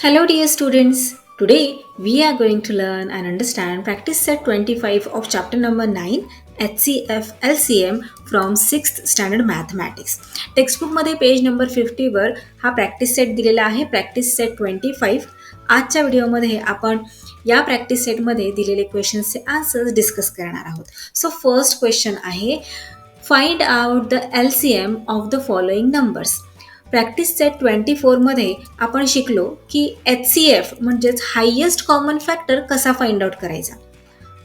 Hello, dear students. Today we are going to learn and understand practice set 25 of chapter number 9 HCF LCM from 6th standard mathematics. Textbook मध्ये page number 50 वर हा practice set दिलेला आहे. Practice set 25. आजच्या व्हिडिओमध्ये आपण या practice सेटमध्ये दिलेले क्वेश्चन्सचे आन्सर्स डिस्कस करणार आहोत. सो फर्स्ट क्वेश्चन आहे, find out the LCM of the following numbers. Practice set 24मध्ये आपण शिकलो की HCF म्हणजेच हायेस्ट कॉमन फॅक्टर कसा फाइंड आउट करायचा.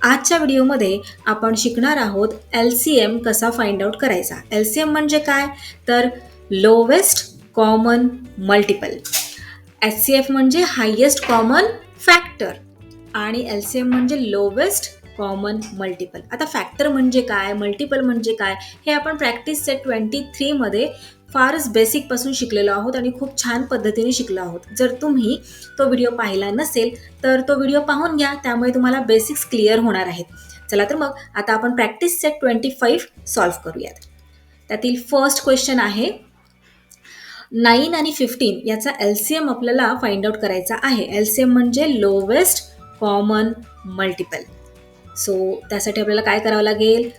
आजच्या व्हिडिओमध्ये आपण शिकणार आहोत LCM कसा फाइंड आउट करायचा. LCM म्हणजे काय, तर लोवेस्ट कॉमन मल्टिपल. HCF म्हणजे हायेस्ट कॉमन फॅक्टर आणि LCM म्हणजे लोवेस्ट कॉमन मल्टिपल. आता फॅक्टर म्हणजे काय, मल्टिपल म्हणजे काय, हे आपण प्रॅक्टिस सेट 23मध्ये फारच बेसिकपासून शिकलेलो आहोत आणि खूप छान पद्धतीने शिकलो आहोत. जर तुम्ही तो व्हिडिओ पाहिला नसेल तर तो व्हिडिओ पाहून घ्या, त्यामुळे तुम्हाला बेसिक्स क्लिअर होणार आहेत. चला तर मग आता आपण प्रॅक्टिस सेट 25 सॉल्व्ह करूयात. त्यातील फर्स्ट क्वेश्चन आहे, 9 आणि 15 याचा LCM आपल्याला फाइंड आउट करायचा आहे. LCM म्हणजे लोवेस्ट कॉमन मल्टिपल. सो त्यासाठी आपल्याला काय करावं लागेल,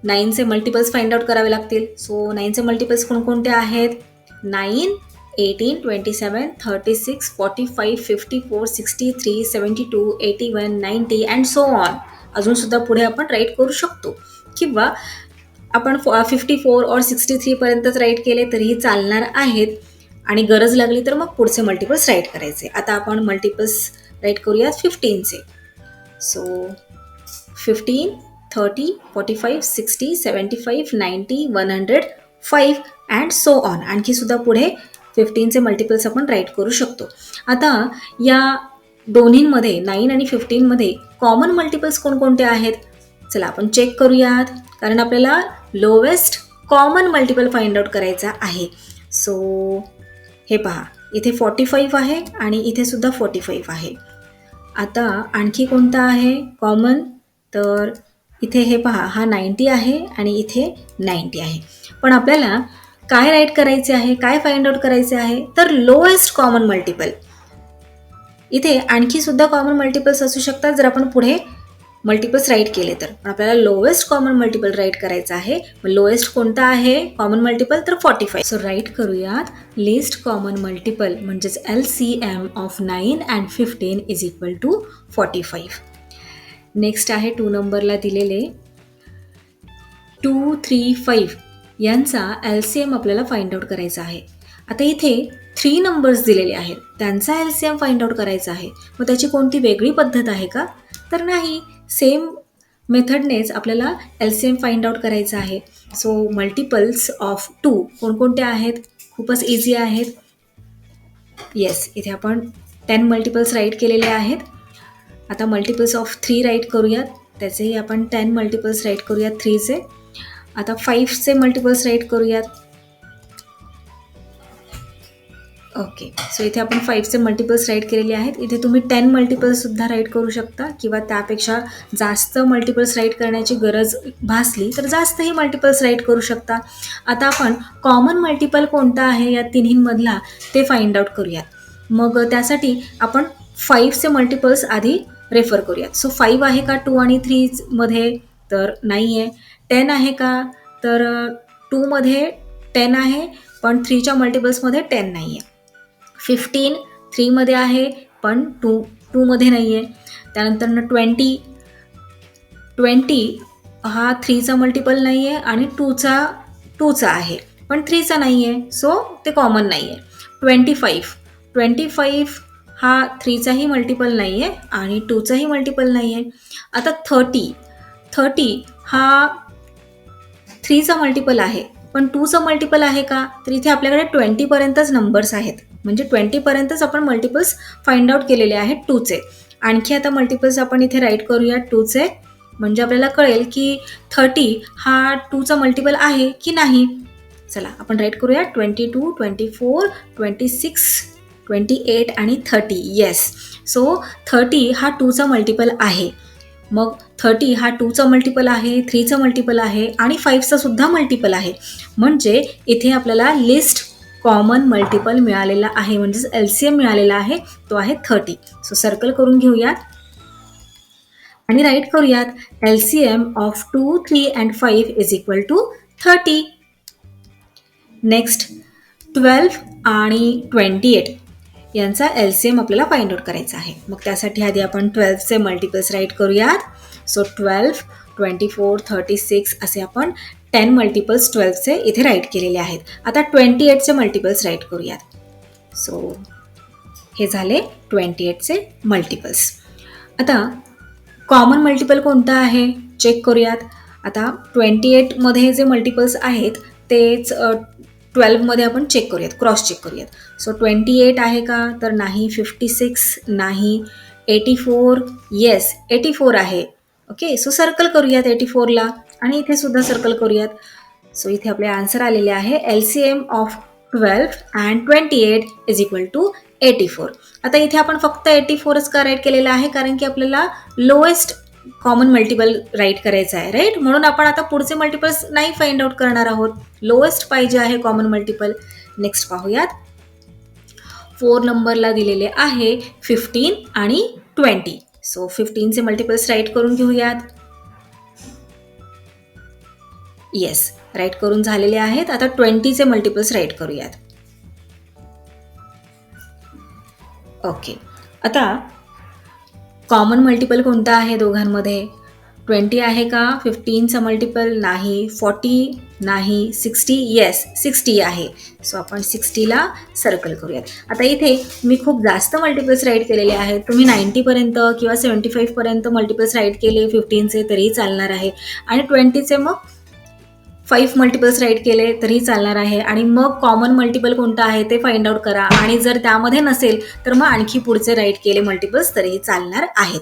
9चे मल्टिपल्स फाइंड आउट करावे लागतील. सो 9चे मल्टिपल्स कोणकोणते आहेत, 9, 18, 27, 36, 45, 54, 63, 72, 81, 90 अँड सो ऑन. अजून सुद्धा पुढे आपण राईट करू शकतो किंवा आपण 54 और 63 पर्यंतच राईट केले तरीही चालणार आहेत आणि गरज लागली तर मग पुढचे मल्टिपल्स राईट करायचे. आता आपण मल्टिपल्स राईट करूयात 15चे. So 15, 30, 45, 60, 75, 90, 105 and so on. आणखी सुद्धा पुढे 15चे मल्टिपल्स आपण राईट करू शकतो. आता या दोन्हींमध्ये 9 आणि 15मध्ये कॉमन मल्टिपल्स कोणकोणते आहेत, चला आपण चेक करूयात, कारण आपल्याला lowest common multiple find out करायचा आहे. सो हे पहा, इथे 45 आहे आणि इथे सुद्धा 45 आहे. आता आणखी कोणता आहे कॉमन, तर इथे हे पहा, हा 90 आहे आणि इथे 90 आहे. पण आपल्याला काय राईट करायचे आहे, काय फाइंड आउट करायचे आहे, तर लोएस्ट कॉमन मल्टिपल. इथे आणखी सुद्धा कॉमन मल्टिपल्स असू शकतात जर आपण पुढे मल्टिपल्स राईट केले तर, पण आपल्याला लोएस्ट कॉमन मल्टिपल राईट करायचं आहे. लोएस्ट कोणता आहे कॉमन मल्टिपल, तर 45. सो राईट करूयात, लिस्ट कॉमन मल्टिपल म्हणजेच LCM of 9 and 15 is equal to 45. Next आहे 2 नंबरला दिलेले 2, 3, 5 यांचा LCM आपल्याला फाइंड आउट करायचा आहे. आता इथे 3 नंबर्स दिलेले आहेत, त्यांचा LCM फाइंड आउट करायचा आहे. मग त्याची कोणती वेगळी पद्धत आहे का, तर नाही, सेम मेथडनेच आपल्याला LCM फाइंड आउट करायचं आहे. सो मल्टिपल्स ऑफ 2 कोणकोणते आहेत, खूपच इझी आहेत. येस, इथे आपण 10 मल्टिपल्स राईट केलेले आहेत. आता मल्टिपल्स ऑफ 3 राईट करूयात, त्याचेही आपण 10 मल्टिपल्स राईट करूयात 3चे. आता 5चे मल्टिपल्स राईट करूयात. ओके, सो इथे आपण 5चे मल्टिपल्स राईट केलेले आहेत. इथे तुम्ही 10 मल्टिपल्ससुद्धा राईट करू शकता किंवा त्यापेक्षा जास्त मल्टिपल्स राईट करण्याची गरज भासली तर जास्तही मल्टिपल्स राईट करू शकता. आता आपण कॉमन मल्टिपल कोणता आहे या तिन्हींमधला ते फाइंड आउट करूयात. मग त्यासाठी आपण 5चे मल्टिपल्स आधी रेफर करूयात. सो 5 आहे का 2 आणि 3मध्ये, तर नाही आहे. 10 आहे का, तर 2मध्ये 10 आहे पण 3च्या मल्टिपल्समध्ये 10 नाही आहे. 15 3मध्ये आहे पण 2मध्ये नाही आहे. त्यानंतर 20 हा 3चा मल्टिपल नाही आहे आणि 2चा आहे पण 3चा नाही आहे, सो ते कॉमन नाही आहे. 25 हा 3चाही मल्टिपल नाही आहे आणि 2चाही मल्टिपल नाही आहे. आता 30 हा 3चा मल्टिपल आहे पण 2चा मल्टिपल आहे का, तर इथे आपल्याकडे 20 पर्यंतच नंबर्स आहेत, म्हणजे 20 पर्यंतच आपण मल्टिपल्स फाइंड आउट केलेले आहेत 2चे. आणखी आता मल्टिपल्स आपण इथे राईट करूया 2चे, म्हणजे आपल्याला कळेल की 30 हा 2चा मल्टिपल आहे की नाही. चला आपण राईट करूया 22, 24, 26, 28 आणि 30. येस, सो 30 हा 2चा मल्टिपल आहे. मग 30 हा 2चा मल्टिपल आहे, 3चा मल्टिपल आहे आणि 5चा सुद्धा मल्टिपल आहे. म्हणजे इथे आपल्याला लिस्ट कॉमन मल्टिपल मिळालेला आहे, म्हणजेच LCM मिळालेला आहे, तो आहे 30. सो सर्कल करून घेऊयात आणि राईट करूयात LCM of 2, 3 and 5 is equal to 30. Next 12 आणि 28 यांचा LCM आपल्याला फाइंड आउट करायचा आहे. मग त्यासाठी आधी आपण 12चे मल्टिपल्स राईट करूयात. सो 12, 24, 36 असे आपण 10 मल्टिपल्स 12चे इथे राईट केलेले आहेत. आता 28चे मल्टिपल्स राईट करूयात. सो हे झाले 28चे मल्टिपल्स. आता कॉमन मल्टिपल कोणता आहे चेक करूयात. आता 28मध्ये जे मल्टिपल्स आहेत तेच 12मध्ये आपण चेक करूयात, क्रॉस चेक करूयात. सो 28 आहे का, तर नाही. 56 नाही. 84 येस 84 आहे. ओके, सो सर्कल करूयात 84ला आणि इथे सुद्धा सर्कल करूयात. सो इथे आपले आन्सर आलेले आहे LCM of 12 and 28 is equal to 84. आता इथे आपण फक्त 84च का राईट केलेला आहे, कारण की आपल्याला लोएस्ट कॉमन मल्टिपल राईट करायचं आहे, राईट. म्हणून आपण आता पुढचे मल्टिपल्स नाही फाइंड आउट करणार आहोत, लोएस्ट पाहिजे आहे कॉमन मल्टिपल. नेक्स्ट पाहूयात. 4 नंबरला दिलेले आहे 15 आणि 20. सो 15चे मल्टिपल्स राईट करून घेऊयात. येस राईट करून झालेले आहेत. आता 20चे मल्टिपल्स राईट करूयात. ओके, आता कॉमन मल्टिपल कोणता आहे दोघांमध्ये, 20 आहे का. 15चा मल्टिपल नाही. 40 नाही. 60 येस 60 आहे. सो आपण 60ला सर्कल करूयात. आता इथे मी खूप जास्त मल्टिपल्स राईट केलेले आहेत. तुम्ही 90पर्यंत किंवा 75पर्यंत मल्टिपल्स राईट केले 15चे तरी चालणार आहे, आणि 20चे मग 5 मल्टिपल्स राईट केले तरी चालणार आहे. आणि मग कॉमन मल्टिपल कोणता आहे ते फाइंड आउट करा, आणि जर त्यामध्ये नसेल तर मग आणखी पुढचे राईट केले मल्टिपल्स तरीही चालणार आहेत.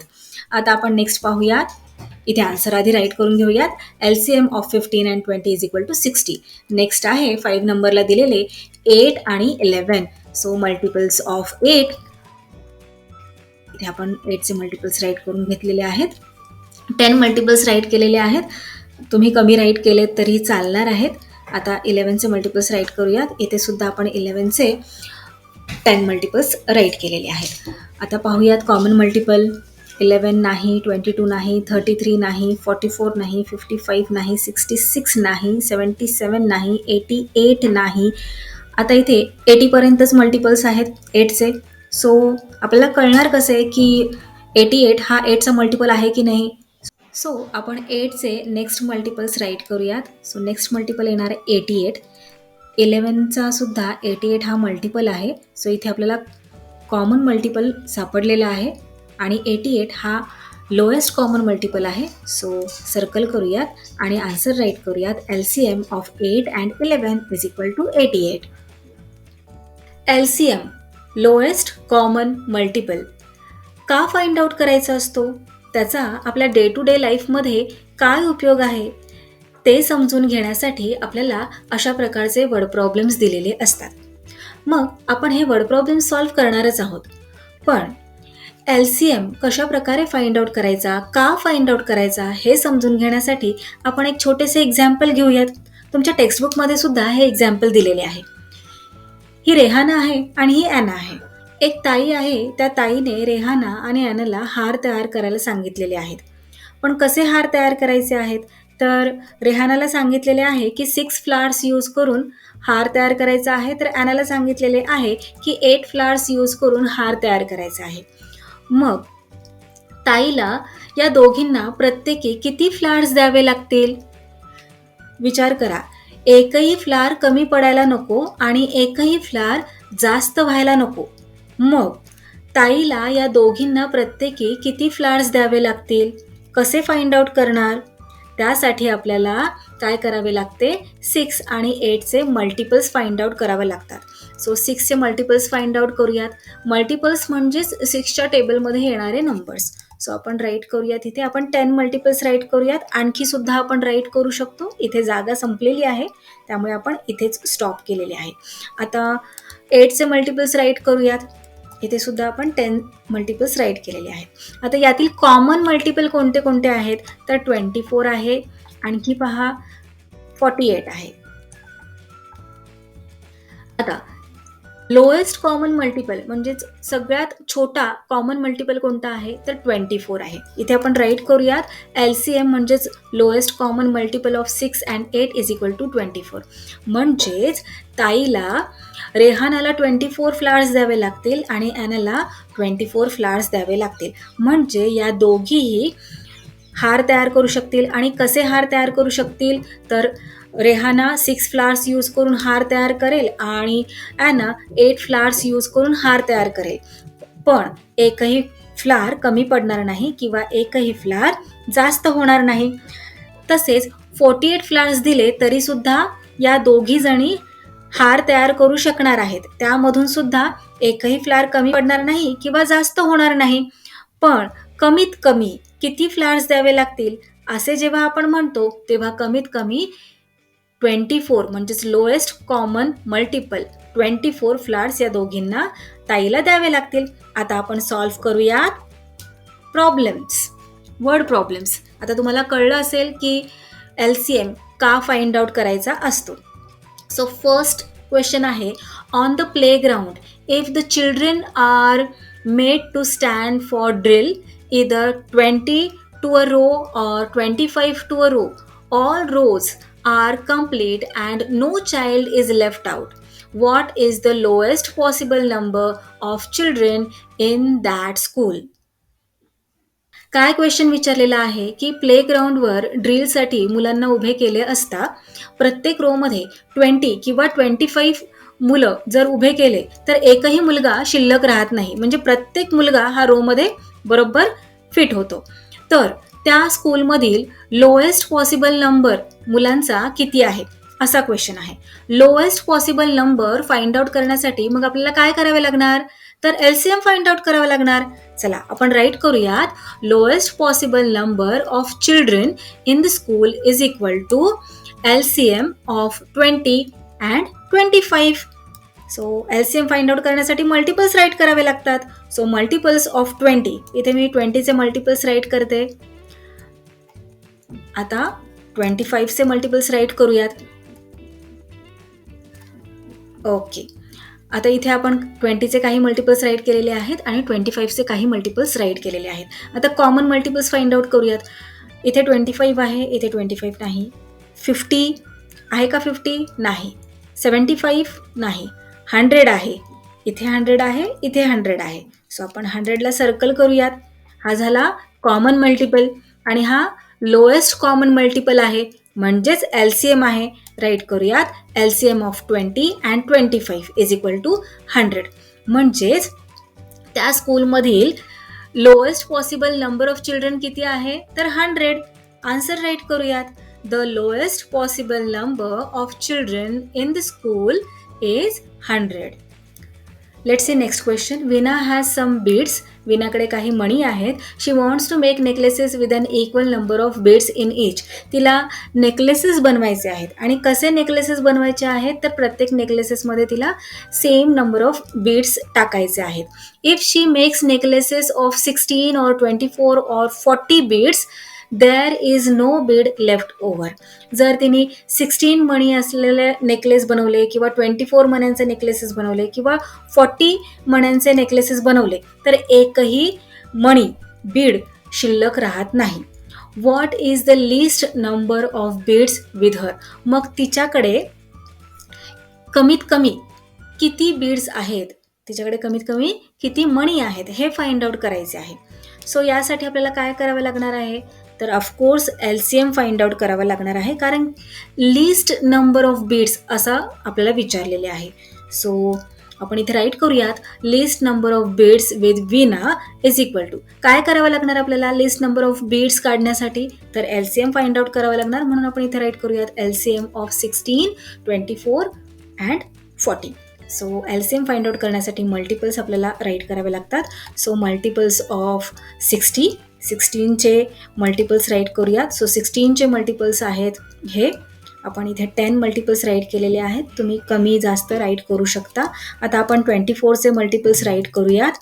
आता आपण नेक्स्ट पाहूयात. इथे आन्सर आधी राईट करून घेऊयात. LCM of 15 and 20 is equal to 60. Next आहे 5 नंबरला दिलेले 8 आणि 11. सो मल्टिपल्स ऑफ 8, इथे आपण 8चे मल्टिपल्स राईट करून घेतलेले आहेत. 10 मल्टिपल्स राईट केलेले आहेत. तुम्ही कमी राईट केले तरी चालणार आहेत. आता 11चे मल्टिपल्स राईट करूयात. इथे सुद्धा आपण 11चे 10 मल्टिपल्स राईट केलेले आहेत. आता पाहूयात कॉमन मल्टिपल. 11 नाही. 22 नाही. 33 नाही. 44 नाही. 55 नाही. 66 नाही. 77 नाही. 88 नाही. आता इथे 80पर्यंतच मल्टिपल्स आहेत 8चे. सो आपल्याला कळणार कसं आहे की 88 हा 8चा मल्टिपल आहे की नाही. सो आपण 8चे नेक्स्ट मल्टिपल्स राईट करूयात. सो नेक्स्ट मल्टिपल येणार आहे 88. 11चा सुद्धा 88 हा मल्टिपल आहे. सो इथे आपल्याला कॉमन मल्टिपल सापडलेला आहे, आणि 88 हा लोएस्ट कॉमन मल्टिपल आहे. सो सर्कल करूयात आणि आन्सर राईट करूयात. LCM of 8 and 11 is equal to 88. LCM lowest common multiple का फाइंड आउट करायचा असतो, त्याचा आपल्या डे टू डे लाईफमध्ये काय उपयोग आहे ते समजून घेण्यासाठी आपल्याला अशा प्रकारचे वर्ड प्रॉब्लेम्स दिलेले असतात. मग आपण हे वर्ड प्रॉब्लेम सॉल्व्ह करणारच आहोत, पण LCM कशा प्रकारे फाइंड आउट करायचा, का फाइंड आउट करायचा हे समजून घेण्यासाठी आपण एक छोटेसे एक्झाम्पल घेऊयात. तुमच्या टेक्स्टबुकमध्ये सुद्धा हे एक्झाम्पल दिलेले आहे. ही रेहाना आहे आणि ही ॲना आहे. एक ताई आहे, त्या ताईने रेहाना आणि ॲनाला हार तयार करायला सांगितलेले आहेत. पण कसे हार तयार करायचे आहेत, तर रेहानाला सांगितलेले आहे की 6 फ्लावर्स यूज करून हार तयार करायचा आहे, तर ॲनाला सांगितलेले आहे की 8 फ्लावर्स यूज करून हार तयार करायचा आहे. मग ताईला या दोघींना प्रत्येकी किती फ्लावर्स द्यावे लागतील, विचार करा. एकही फ्लावर कमी पडायला नको आणि एकही फ्लावर जास्त व्हायला नको. मग ताईला या दोघींना प्रत्येकी किती फ्लावर्स द्यावे लागतील, कसे फाइंड आउट करणार. त्यासाठी आपल्याला काय करावे लागते, 6 आणि 8चे मल्टिपल्स फाइंड आउट करावे लागतात. सो 6चे मल्टिपल्स फाइंड आउट करूयात. मल्टिपल्स म्हणजेच 6च्या टेबलमध्ये येणारे नंबर्स. सो आपण राईट करूयात. इथे आपण 10 मल्टिपल्स राईट करूयात. आणखी सुद्धा आपण राईट करू शकतो. इथे जागा संपलेली आहे, त्यामुळे आपण इथेच स्टॉप केलेले आहे. आता 8चे मल्टिपल्स राईट करूयात. इथे सुद्धा आपण 10 मल्टिपल्स राईट केलेले आहेत. आता यातील कॉमन मल्टिपल कोणते कोणते आहेत, तर 24 आहे, आणखी पहा 48 आहे. आता लोएस्ट कॉमन मल्टिपल म्हणजेच सगळ्यात छोटा कॉमन मल्टिपल कोणता आहे तर 24 आहे. इथे आपण राईट करूयात LCM म्हणजेच lowest common multiple of 6 and 8 is equal to 24. म्हणजेच ताईला रेहानाला 24 फ्लावर्स द्यावे लागतील आणि ॲनाला 24 फ्लावर्स द्यावे लागतील. म्हणजे या दोघीही हार तयार करू शकतील. आणि कसे हार तयार करू शकतील तर रेहाना 6 फ्लावर्स यूज करून हार तयार करेल आणि ॲना 8 फ्लावर्स यूज करून हार तयार करेल. पण एकही फ्लावर कमी पडणार नाही किंवा एकही फ्लावर जास्त होणार नाही. तसेच 48 फ्लावर्स दिले तरी सुद्धा या दोघी जणी हार तयार करू शकणार आहेत. त्यामधून सुद्धा एकही फ्लावर कमी पडणार नाही किंवा जास्त होणार नाही. पण कमीत कमी किती फ्लावर्स द्यावे लागतील असे जेव्हा आपण म्हणतो तेव्हा कमीत कमी 24 म्हणजेच लोएस्ट कॉमन मल्टिपल 24 फ्लावर्स या दोघींना ताईला द्यावे लागतील. आता आपण सॉल्व्ह करूयात प्रॉब्लेम्स, वर्ड प्रॉब्लेम्स. आता तुम्हाला कळलं असेल की LCM का फाइंड आउट करायचा असतो. सो फर्स्ट क्वेश्चन आहे, on the playground if the children are made to stand for drill either 20 to a row or 25 to a row, all rows are complete and no child is left out. What is the lowest possible number of children in that school? काय question विचारलेला आहे की प्लेग्राऊंडवर ड्रिलसाठी मुलांना उभे केले असता प्रत्येक रोमध्ये 20 किंवा 25 मुलं जर उभे केले तर एकही मुलगा शिल्लक राहत नाही. म्हणजे प्रत्येक मुलगा हा रोमध्ये बरोबर फिट होतो. तर त्या स्कूलमधील लोएस्ट पॉसिबल नंबर मुलांचा किती आहे असा क्वेश्चन आहे. Lowest possible number find out करण्यासाठी मग आपल्याला काय करावे लागणार तर LCM फाइंड आउट करावा लागणार. चला आपण राईट करूयात, lowest possible number of children in the school is equal to LCM of 20 and 25. So LCM find out करण्यासाठी मल्टिपल्स राईट करावे लागतात. सो मल्टिपल्स ऑफ 20, इथे मी 20चे मल्टिपल्स राईट करते. आता 25चे मल्टिपल्स राईट करूयात. ओके, आता इथे आपण 20चे काही मल्टिपल्स राईट केलेले आहेत आणि 25चे काही मल्टिपल्स राईट केलेले आहेत. आता कॉमन मल्टिपल्स फाइंड आउट करूयात. इथे 25 आहे, इथे 25 नाही. 50 आहे का 50? नाही. 75 नाही. 100 आहे, इथे 100 आहे, इथे 100 आहे. सो आपण 100ला सर्कल करूयात. हा झाला कॉमन मल्टिपल आणि हा लोएस्ट कॉमन मल्टिपल आहे म्हणजेच LCM आहे. राईट करूयात LCM of 20 and 25 is equal to 100. म्हणजेच त्या स्कूलमधील lowest possible number of children किती आहे तर 100. आन्सर राईट करूयात. The lowest possible number of children in the school is 100. Let's see next question. Veena has some beads. विनाकडे काही मणी आहेत. She wants to make necklaces with an equal number of beads in each. तिला necklaces बनवायचे आहेत आणि कसे necklaces बनवायचे आहेत तर प्रत्येक नेकलेसेसमध्ये तिला सेम नंबर ऑफ बीड्स टाकायचे आहेत. If she makes necklaces of 16 or 24 or 40 beads, there is no bead left over. जर तिने 16 मणी असलेले नेकलेस बनवले किंवा 24 मण्यांचे नेकलेसेस बनवले किंवा 40 मण्यांचे नेकलेसेस बनवले तर एकही मणी बीड शिल्लक राहत नाही. What is the list number of beads with her. मग तिच्याकडे कमीत कमी किती बीड्स आहेत, तिच्याकडे कमीत कमी किती मणी आहेत हे फाइंड आउट करायचे आहे. सो यासाठी आपल्याला काय करावं लागणार आहे तर ऑफकोर्स LCM फाइंड आउट करावं लागणार आहे कारण लिस्ट नंबर ऑफ बीड्स असं आपल्याला विचारलेले आहे. सो आपण इथे राईट करूयात least number of beads with Veena is equal to काय करावं लागणार आपल्याला लिस्ट नंबर ऑफ बीड्स काढण्यासाठी तर LCM फाइंड आउट करावं लागणार. म्हणून आपण इथे राईट करूयात LCM of 16, 24 and 40. So LCM find out करण्यासाठी मल्टिपल्स आपल्याला राईट करावे लागतात. सो मल्टिपल्स ऑफ 16चे मल्टिपल्स राईट करूयात. सो 16चे मल्टिपल्स आहेत हे आपण इथे 10 मल्टिपल्स राईट केलेले आहेत. तुम्ही कमी जास्त राईट करू शकता. आता आपण 24चे मल्टिपल्स राईट करूयात.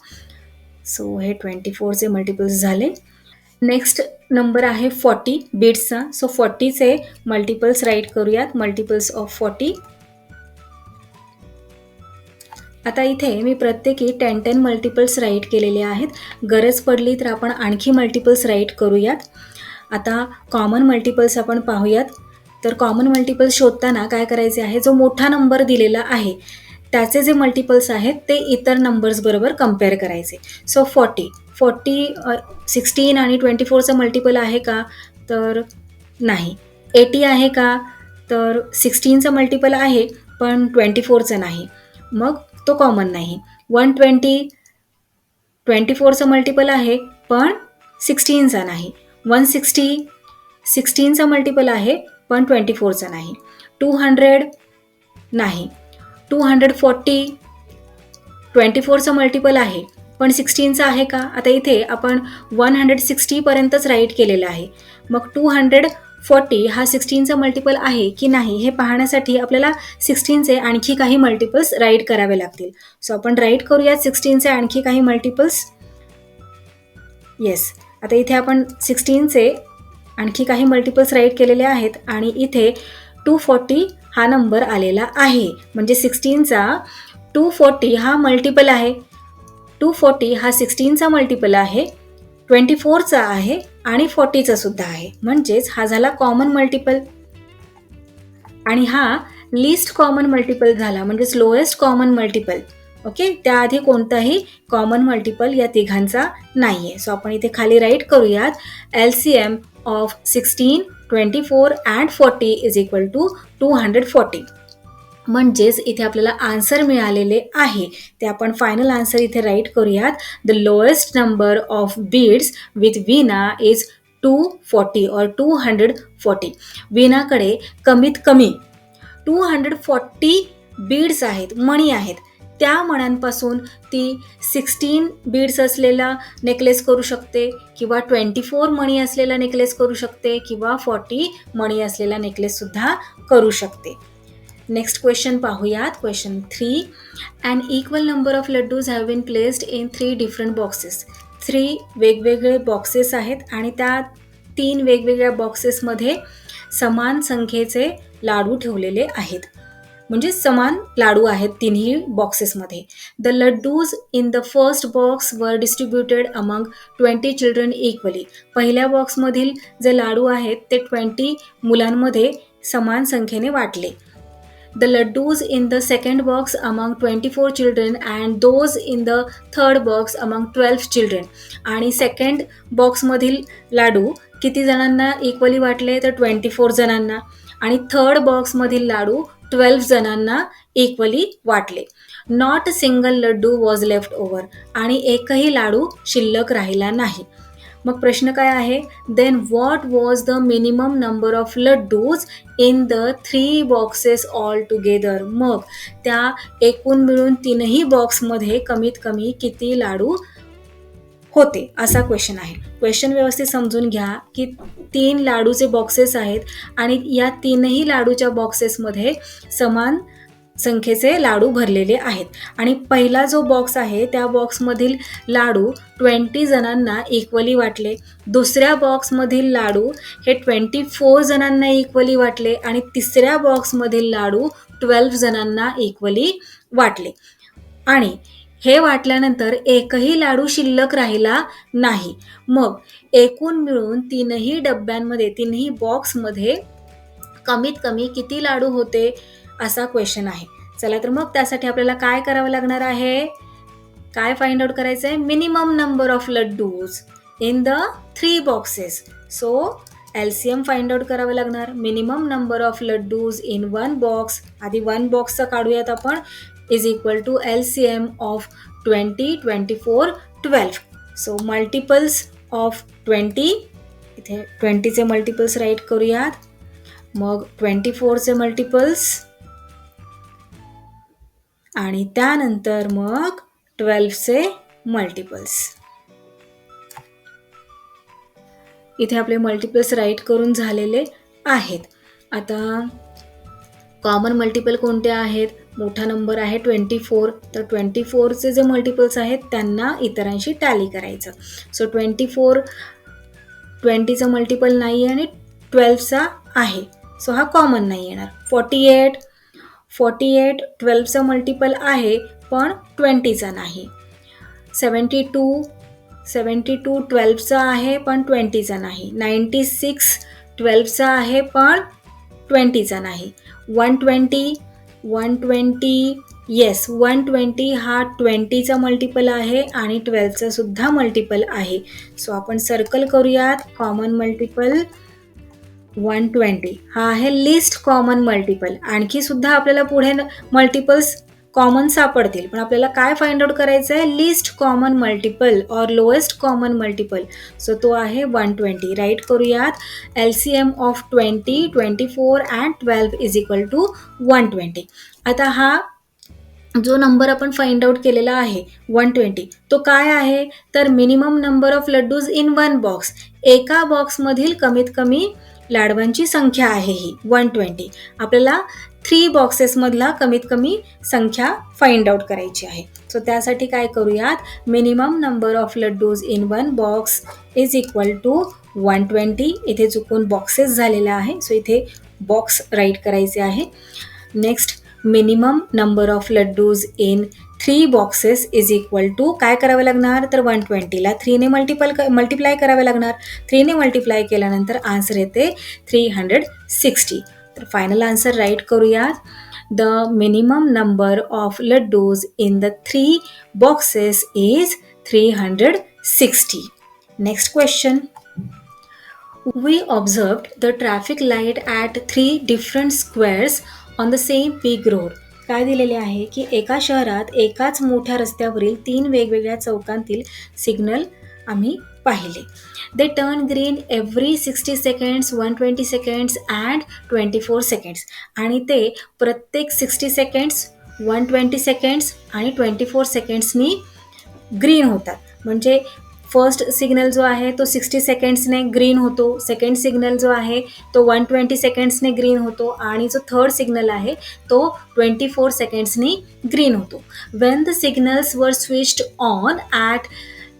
सो हे 24चे मल्टिपल्स झाले. नेक्स्ट नंबर आहे 40 बीड्सचा. सो 40चे मल्टिपल्स राईट करूयात. मल्टिपल्स ऑफ 40 आता इथे मी प्रत्येकी 10 मल्टिपल्स राईट केलेले आहेत. गरज पडली तर आपण आणखी मल्टिपल्स राईट करूयात. आता कॉमन मल्टिपल्स आपण पाहूयात. तर कॉमन मल्टिपल्स शोधताना काय करायचे आहे, जो मोठा नंबर दिलेला आहे त्याचे जे मल्टिपल्स आहेत ते इतर नंबर्स बरोबर कम्पेअर करायचे. सो 16 आणि 24चं मल्टिपल आहे का, तर नाही. 80 आहे का, तर 16चं मल्टिपल आहे पण 24चं नाही, मग तो कॉमन नाही. 120 24चं मल्टिपल आहे पण 16चा नाही. 160 16चा मल्टिपल आहे पण 24चा नाही. 200 नाही. 240 24चं मल्टिपल आहे पण 16चा आहे का. आता इथे आपण 160 पर्यंतच राईट केलेलं आहे, मग 240 हा 16चा मल्टिपल आहे की नाही हे पाहण्यासाठी आपल्याला 16चे आणखी काही मल्टिपल्स राईट करावे लागतील. सो आपण राईट करूयात 16चे आणखी काही मल्टिपल्स. येस, आता इथे आपण 16चे आणखी काही मल्टिपल्स राईट केलेले आहेत आणि इथे 240 हा नंबर आलेला आहे. म्हणजे 16चा 240 हा मल्टिपल आहे. 240 हा 16चा मल्टिपल आहे, 24चा आहे आणि 40चा सुद्धा आहे. म्हणजेच हा झाला कॉमन मल्टिपल आणि हा लिस्ट कॉमन मल्टिपल झाला, म्हणजेच लोएस्ट कॉमन मल्टिपल. ओके, त्याआधी कोणताही कॉमन मल्टिपल या तिघांचा नाही आहे. सो आपण इथे खाली राईट करूयात LCM of 16, 24 and 40 is equal to 240. म्हणजेच इथे आपल्याला आन्सर मिळालेले आहे ते आपण फायनल आन्सर इथे राईट करूयात. The lowest number of beads with Veena is 240 और 240. वीणाकडे कमीत कमी 240 बीड्स आहेत, मणी आहेत. त्या मण्यांपासून ती 16 बीड्स असलेला नेकलेस करू शकते किंवा 24 मणी असलेला नेकलेस करू शकते किंवा 40 मणी असलेला नेकलेससुद्धा करू शकते. नेक्स्ट क्वेश्चन पाहूयात. Question 3. An equal number of laddus have been placed in 3 different boxes. 3 वेगवेगळे बॉक्सेस आहेत आणि त्या 3 वेगवेगळ्या बॉक्सेसमध्ये समान संख्येचे लाडू ठेवलेले आहेत. म्हणजे समान लाडू आहेत तिन्ही बॉक्सेसमध्ये. The laddoos in the first box were distributed among 20 children equally. पहिल्या बॉक्समधील जे लाडू आहेत ते 20 मुलांमध्ये समान संख्येने वाटले. The laddus in the second box among 24 children and those in the third box among 12 children. आणि सेकंड बॉक्समधील लाडू किती जणांना इक्वली वाटले, तर 24 जणांना. आणि थर्ड बॉक्समधील लाडू 12 जणांना इक्वली वाटले. Not a single laddoo was left over. आणि एकही लाडू शिल्लक राहिला नाही. मग प्रश्न काय आहे, then what was the minimum number of laddoos in the 3 boxes altogether. मग त्या एकूण मिळून 3ही बॉक्समध्ये कमीत कमी किती लाडू होते, असा क्वेश्चन आहे. क्वेश्चन व्यवस्थित समजून घ्या की 3 लाडूचे बॉक्सेस आहेत आणि या 3ही लाडूच्या बॉक्सेसमध्ये समान संख्येचे लाडू भरलेले आहेत. आणि पहिला जो बॉक्स आहे त्या बॉक्समधील लाडू 20 जणांना इक्वली वाटले. दुसऱ्या बॉक्समधील लाडू हे 24 जणांना इक्वली वाटले आणि तिसऱ्या बॉक्समधील लाडू 12 जणांना इक्वली वाटले. आणि हे वाटल्यानंतर एकही लाडू शिल्लक राहिला नाही. मग एकूण मिळून 3ही डब्यांमध्ये 3ही बॉक्समध्ये कमीत कमी किती लाडू होते, असा क्वेश्चन आहे. चला तर मग त्यासाठी आपल्याला काय करावं लागणार आहे, काय फाइंड आउट करायचं आहे, minimum number of laddoos in the 3 boxes. So LCM find out करावं लागणार. Minimum number of laddoos in 1 box, आधी 1 बॉक्सचा काढूयात आपण, is equal to LCM of 20, 24, 12. So multiples of 20, इथे 20चे मल्टिपल्स राईट करूयात. मग 24चे मल्टिपल्स आणि त्यानंतर मग 12चे मल्टिपल्स. इथे आपले मल्टिपल्स राईट करून झालेले आहेत. आता कॉमन मल्टिपल कोणते आहेत, मोठा नंबर आहे 24, तर 24चे जे मल्टिपल्स आहेत त्यांना इतरांशी टॅली करायचं. सो 20चं मल्टिपल नाही आणि 12चा आहे, सो हा कॉमन नाही येणार. 48 48 12चा मल्टिपल आहे पण 20चा नाही. 72 12चा आहे पण 20चा नाही. 96 12चा आहे पण 20चा नाही. 120 येस 120 हा 20चा मल्टिपल आहे आणि 12चा सुद्धा मल्टिपल आहे. सो आपण सर्कल करूयात. कॉमन मल्टिपल 120 हा आहे लिस्ट कॉमन मल्टिपल. आणखी सुद्धा आपल्याला पुढे मल्टिपल्स कॉमन सापडतील, पण आपल्याला काय फाइंड आउट करायचं आहे? Least common multiple or lowest common multiple. So तो आहे 120. राईट करूयात. LCM of 20, 24 and 12 is equal to 120. आता हा जो नंबर आपण फाइंड आउट केलेला आहे 120, तो काय आहे? तर minimum number of laddoos in one box. एका बॉक्समधील कमीत कमी लाडवांची संख्या आहे ही 120. आपल्याला 3 बॉक्सेसमधला कमीत कमी संख्या फाइंड आउट करायची आहे. सो त्यासाठी काय करूयात? Minimum number of laddoos in one box is equal to 120. इथे चुकून बॉक्सेस झालेला आहे, सो इथे बॉक्स राईट करायचे आहे. Next, minimum number of laddoos in 3 boxes is equal to काय करावं लागणार? तर 120ला 3ने मल्टिप्लाय करावे लागणार. 3ने मल्टिप्लाय केल्यानंतर आन्सर येते 360. तर फायनल आन्सर राईट करूयात. The minimum number of laddoos in the 3 boxes is 360. Next question. We observed the traffic light at 3 different squares on the same big road. काय दिलेले आहे की एका शहरात एकाच मोठ्या रस्त्यावरील 3 वेगवेगळ्या चौकांतील सिग्नल आम्ही पाहिले. They turn green every 60 seconds, 120 seconds and 24 seconds. आणि ते प्रत्येक 60 सेकंड्स, 120 सेकंड्स आणि 24 सेकंड्सनी ग्रीन होतात. म्हणजे फर्स्ट सिग्नल जो आहे तो 60 सेकंड्सने ग्रीन होतो. सेकंड सिग्नल जो आहे तो 120 सेकंड्सने ग्रीन होतो. आणि जो थर्ड सिग्नल आहे तो 24 सेकंड्सनी ग्रीन होतो. वेन द सिग्नल्स वर switched on at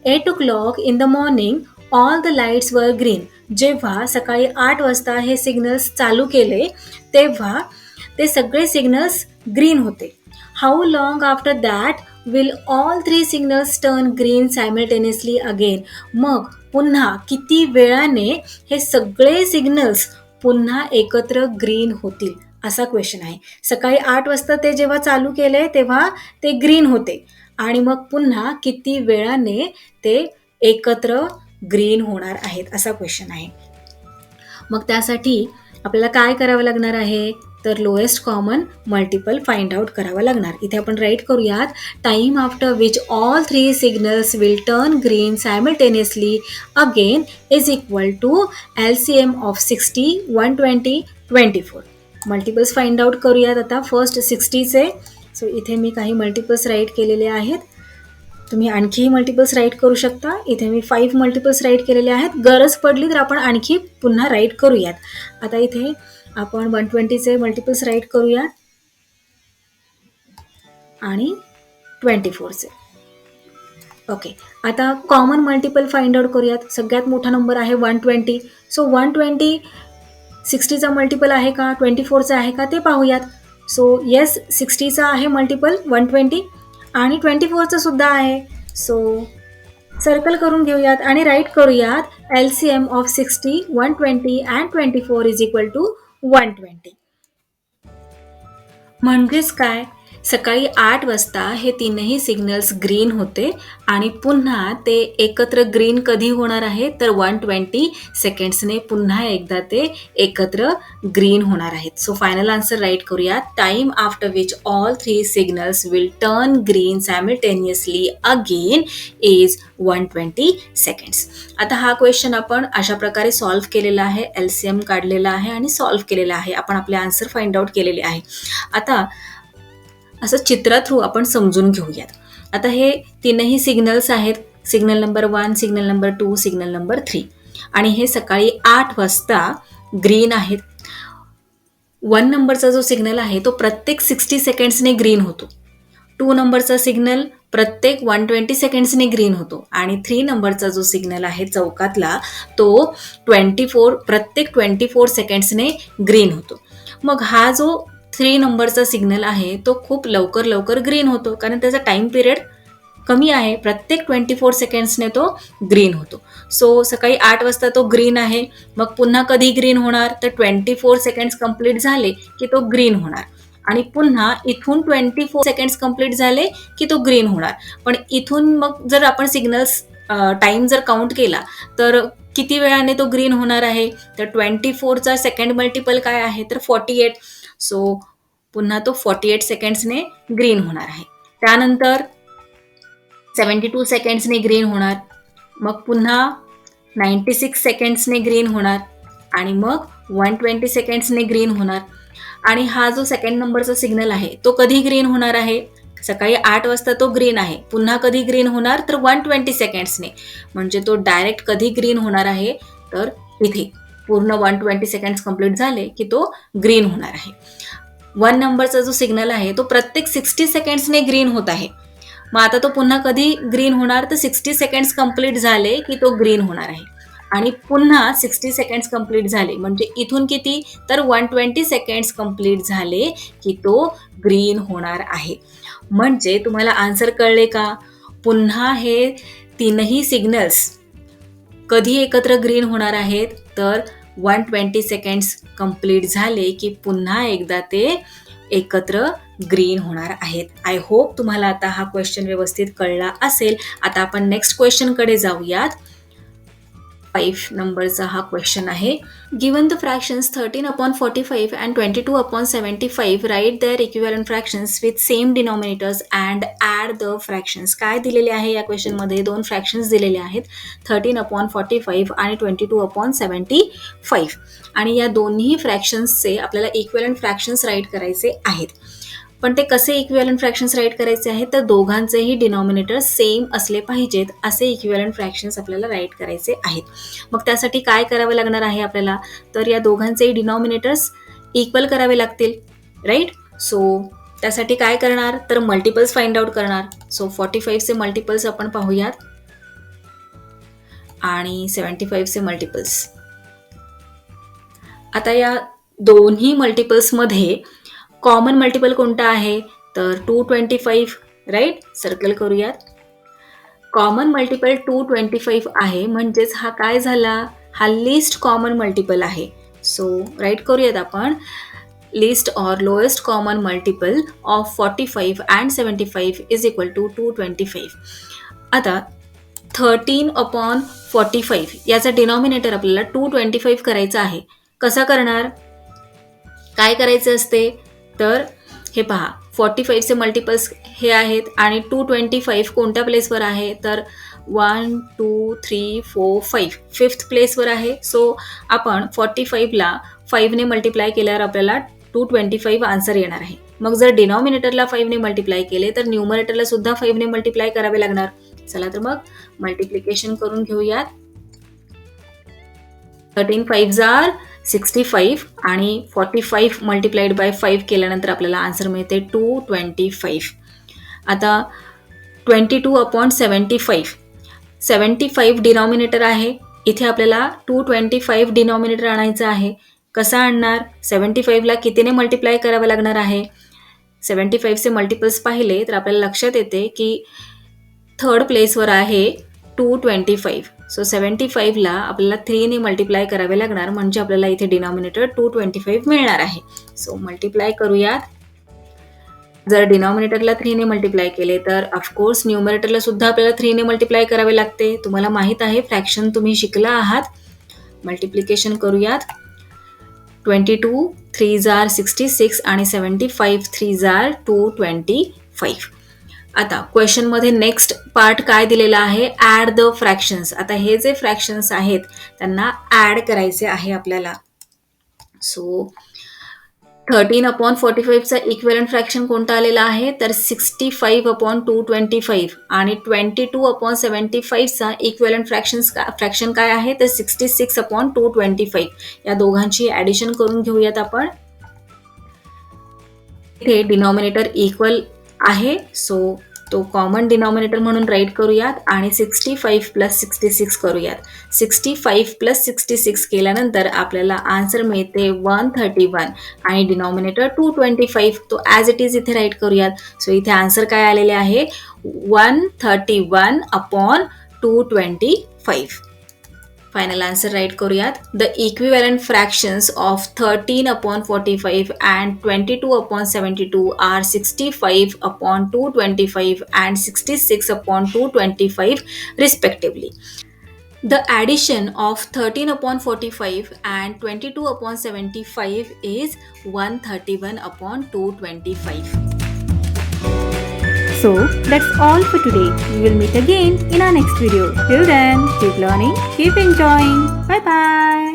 8 o'clock in the morning all the lights वर ग्रीन. जेव्हा सकाळी 8 वाजता हे सिग्नल्स चालू केले तेव्हा ते सगळे सिग्नल्स ग्रीन होते. How long after that will all 3 signals turn green simultaneously again. मग पुन्हा किती वेळाने हे सगळे सिग्नल्स पुन्हा एकत्र ग्रीन होतील, असा क्वेश्चन आहे. सकाळी 8 वाजता ते जेव्हा चालू केले तेव्हा ते ग्रीन होते आणि मग पुन्हा किती वेळाने ते एकत्र ग्रीन होणार आहेत, असा क्वेश्चन आहे. मग त्यासाठी आपल्याला काय करावं लागणार आहे? तर lowest common multiple find out करावं लागणार. इथे आपण राईट करूयात. Time after which all 3 signals will turn green simultaneously again is equal to LCM of 60, 120, 24. Multiples find out करूयात आता. फर्स्ट 60चे. सो इथे मी काही मल्टिपल्स राईट केलेले आहेत. तुम्ही आणखी मल्टिपल्स राईट करू शकता. इथे मी 5 मल्टिपल्स राईट केलेले आहेत. गरज पडली तर आपण आणखी पुन्हा राईट करूयात. आता इथे आपण 120चे मल्टिपल्स राईट करूयात आणि 24चे. ओके, आता कॉमन मल्टिपल फाइंड आउट करूयात. सगळ्यात मोठा नंबर आहे 120. सो 120 60चा मल्टिपल आहे का, 24चा आहे का ते पाहूयात. सो येस 60चा आहे मल्टिपल 120 आणि 24चा सुद्धा आहे. सो सर्कल करून घेऊयात आणि राईट करूयात. LCM of 60, 120 and 24 is equal to 120. म्हणजेच काय? सकाळी 8 वाजता हे 3ही सिग्नल्स ग्रीन होते आणि पुन्हा ते एकत्र ग्रीन कधी होणार आहे? तर 120 सेकंड्सने पुन्हा एकदा ते एकत्र ग्रीन होणार आहेत. सो फायनल आन्सर राईट करूयात. Time after which all 3 signals will turn green simultaneously again is 120 seconds. आता हा क्वेश्चन आपण अशा प्रकारे सॉल्व्ह केलेला आहे. LCM काढलेला आहे आणि सॉल्व्ह केलेला आहे. आपण आपले आन्सर फाइंड आउट केलेले आहे. आता असं चित्रा थ्रू आपण समजून घेऊयात. आता हे 3ही सिग्नल्स आहेत. Signal number 1, signal number 2, signal number 3 आणि हे सकाळी 8 वाजता ग्रीन आहेत. 1 नंबरचा जो सिग्नल आहे तो प्रत्येक 60 सेकंड्सने ग्रीन होतो. 2 नंबरचा सिग्नल प्रत्येक 120 सेकंड्सने ग्रीन होतो आणि 3 नंबरचा जो सिग्नल आहे चौकातला तो प्रत्येक 24 सेकंड्सने ग्रीन होतो. मग हा जो 3 नंबरचा सिग्नल आहे तो खूप लवकर ग्रीन होतो, कारण त्याचा टाईम पिरियड कमी आहे. प्रत्येक 24 सेकंड्सने तो ग्रीन होतो. सो सकाळी 8 वाजता तो ग्रीन आहे. मग पुन्हा कधी ग्रीन होणार, तर 24 सेकंड्स कंप्लीट झाले की तो ग्रीन होणार. आणि पुन्हा इथून 24 सेकंड्स कंप्लीट झाले की तो ग्रीन होणार. पण इथून मग जर आपण सिग्नल्स टाइम जर काउंट केला तर किती वेळाने तो ग्रीन होणार आहे, तर 24चा सेकंड मल्टिपल काय आहे, तर 48. सो पुन्हा तो 48 सेकंड्सने ग्रीन होणार आहे. त्यानंतर 72 सेकंड्सने ग्रीन होणार. मग पुन्हा 96 सेकंड्सने ग्रीन होणार आणि मग 120 सेकंड्सने ग्रीन होणार. आणि हा जो सेकंड नंबरचा सिग्नल आहे तो कधी ग्रीन होणार आहे, सकाळी 8 वाजता तो ग्रीन आहे. पुन्हा कधी ग्रीन होणार, तर 120 सेकंड्सने. म्हणजे तो डायरेक्ट कधी ग्रीन होणार आहे, तर इथे पूर्ण 120 सेकंड्स कंप्लीट झाले की तो ग्रीन होणार आहे. 1 नंबरचा जो सिग्नल आहे तो प्रत्येक 60 सेकंड्सने ग्रीन होत आहे. मग आता तो पुन्हा कधी ग्रीन होणार, तर 60 सेकंड्स कंप्लीट झाले की तो ग्रीन होणार आहे. आणि पुन्हा 60 सेकंड्स कंप्लीट झाले म्हणजे इथून किती, तर 120 सेकंड्स कंप्लीट झाले की तो ग्रीन होणार आहे. म्हणजे तुम्हाला आन्सर कळले का? पुन्हा हे तीनही सिग्नल्स कधी एकत्र ग्रीन होणार आहेत, तर 120 सेकंड्स कंप्लीट झाले की पुन्हा एकदा ते एकत्र ग्रीन होणार आहेत. आय होप तुम्हाला आता हा क्वेश्चन व्यवस्थित कळला असेल. आता आपण नेक्स्ट क्वेश्चनकडे जाऊयात. 5 नंबरचा हा क्वेश्चन आहे. Given the fractions 13/45 and 22/75, write their equivalent fractions with same denominators and add the fractions. काय दिलेले आहे या क्वेश्चनमध्ये? 2 फ्रॅक्शन्स दिलेले आहेत, 13/45 आणि 22/75. आणि या दोन्ही फ्रॅक्शन्सचे आपल्याला इक्विव्हॅलंट फ्रॅक्शन्स राईट करायचे आहेत. पण ते कसे इक्विव्हॅलंट फ्रॅक्शन्स राईट करायचे आहेत, तर दोघांचेही डिनॉमिनेटर सेम असले पाहिजेत असे इक्विव्हॅलंट फ्रॅक्शन्स आपल्याला राईट करायचे आहेत. मग त्यासाठी काय करावं लागणार आहे आपल्याला, तर या दोघांचेही डिनॉमिनेटर्स इक्वल करावे लागतील, राईट. सो त्यासाठी काय करणार, तर मल्टिपल्स फाइंड आउट करणार. सो 45चे मल्टिपल्स आपण पाहूयात आणि 75चे मल्टिपल्स. आता या दोन्ही मल्टिपल्समध्ये कॉमन मल्टिपल कोणता आहे, तर 225, राईट. सर्कल करूयात. कॉमन मल्टिपल 225 आहे, म्हणजेच हा काय झाला, हा लिस्ट कॉमन मल्टिपल आहे. सो राईट करूयात आपण. Least or lowest common multiple of 45 and 75 is equal to 225. आता 13/45 याचा डिनॉमिनेटर आपल्याला 225 करायचा आहे. कसा करणार, काय करायचे असते, तर हे पहा 45चे मल्टिपल्स हे आहेत आणि 225 कोणत्या प्लेसवर आहे, तर 1 2 3 4 5 5th प्लेसवर आहे. सो आपण 45ला 5ने मल्टिप्लाय केल्यावर आपल्याला 225 आन्सर येणार आहे. मग जर डिनॉमिनेटरला 5ने मल्टिप्लाय केले तर न्यूमरेटरला सुद्धा 5ने मल्टिप्लाय करावे लागणार. चला तर मग मल्टिप्लिकेशन करून घेऊयात. 13 5s are 65 आणि 45 मल्टिप्लाइड बाय 5 केल्यानंतर आपल्याला आन्सर मिळते 225. आता 22/75, 75 डिनॉमिनेटर आहे. इथे आपल्याला 225 डिनॉमिनेटर आणायचं आहे. कसा आणणार, 75ला कितीने मल्टिप्लाय करावं लागणार आहे. 75चे मल्टिपल्स पाहिले तर आपल्याला लक्षात येते की थर्ड प्लेसवर आहे 225. सो 75ला आपल्याला 3ने मल्टिप्लाय करावे लागणार, म्हणजे आपल्याला इथे डिनॉमिनेटर 225 मिळणार आहे. सो मल्टिप्लाय करूयात. जर डिनॉमिनेटरला 3ने मल्टिप्लाय केले तर ऑफकोर्स न्यूमरेटरला सुद्धा आपल्याला 3ने मल्टिप्लाय करावे लागते. तुम्हाला माहीत आहे, फ्रॅक्शन तुम्ही शिकला आहात. मल्टिप्लिकेशन करूयात. 22 3s are 66 आणि 75 3s are 225. आता क्वेश्चनमध्ये नेक्स्ट पार्ट काय दिलेला आहे, ॲड द फ्रॅक्शन्स. आता हे जे फ्रॅक्शन्स आहेत त्यांना ॲड करायचे आहे आपल्याला. सो 13/45चा इक्विव्हॅलंट फ्रॅक्शन कोणता आलेला आहे, तर 65/225 आणि 22/75चा इक्विव्हॅलंट फ्रॅक्शन काय आहे, तर 66/225. या दोघांची ॲडिशन करून घेऊयात आपण. इथे डिनॉमिनेटर इक्वल आहे. सो तो कॉमन डिनॉमिनेटर म्हणून राईट करूयात आणि 65 प्लस 66 करूयात. 65 प्लस 66 केल्यानंतर आपल्याला आन्सर मिळते 131 आणि डिनॉमिनेटर 225 तो ॲज इट इज इथे राईट करूयात. सो इथे आन्सर काय आलेले आहे 131 अपॉन 225. फायनल आन्सर राईट करूयात. The equivalent fractions of 13 upon 45 and 22 upon 72 are 65 upon 225 and 66 upon 225 respectively. The addition of 13 upon 45 and 22 upon 75 is 131 upon 225. So that's all for today. We will meet again in our next video. Till then, keep learning, keep enjoying. Bye bye.